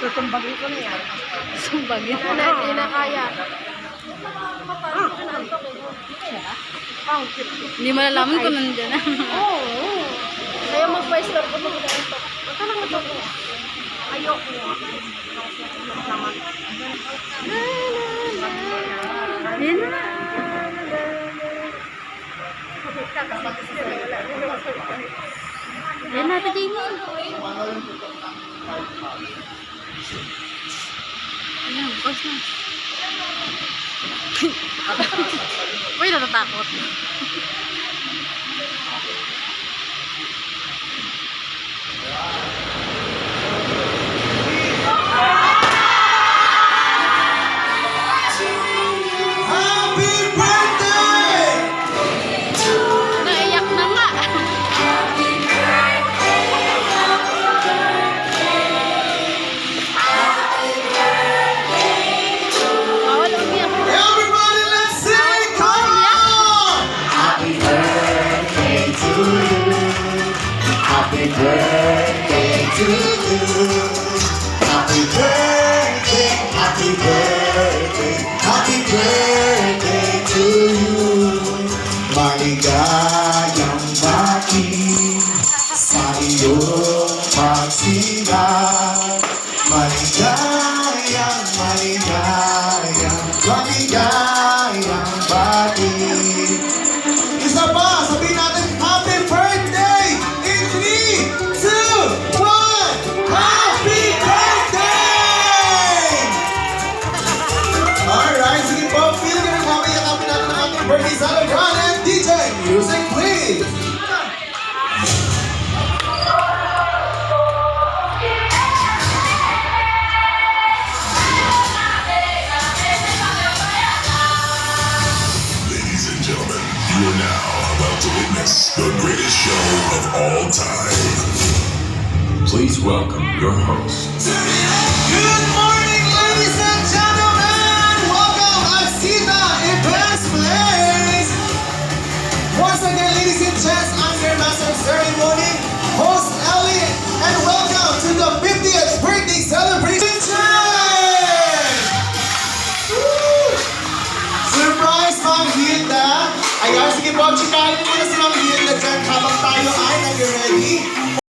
Tutumbagin ko na yan. Sumbagin ko na. Hindi na kaya. Hindi malalaman kung nandiyan na. Oo. Kaya mag-pa-store ko mag ito. Ito lang ito ko. Ayoko. Naman. Yan na. Yan na, Jamie. Ayan, bukas na. Uy, natatakot. Naiyak na nga. Bawal umiyak. Everybody, let's sing! Come on! Happy birthday to you. Happy birthday to you. Happy birthday, happy birthday, happy birthday to you. Maligayang bati sa iyong pagsilang. Maligayang, maligayang, maligayang bati. Isa pa, sabihin natin, happy birthday! In 3, 2, 1, happy birthday! Alright, sige po, feel ka rin mamaya kami natin ang ating birthday celebrant and DJ, music please! Ladies and gentlemen, you are now about to witness the greatest show of all time. Please welcome your host. Good morning, ladies and gentlemen! Welcome at Sita Events Place! Once again, ladies and gents, I'm your master of ceremony, host Elliot, and welcome to the 50th birthday celebration! Woo! Surprise, Ma'am Hilda! Ayan, sige po, chikahin mo na si Ma'am Hilda dyan habang tayo ay nag-ready.